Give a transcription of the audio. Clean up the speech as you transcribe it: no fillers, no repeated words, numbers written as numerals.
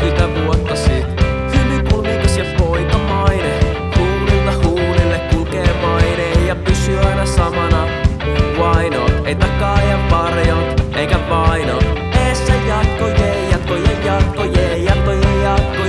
20 vuotta sit. Hymy kulmikas ja poikamainen, huulilta huulille kulkee maine ja pysyy aina samana. Vainot, ei takaa ja varjot, eikä vainot. Eessä jatkojen, jatkojen, jatkojen, jatkojen, jatkojen.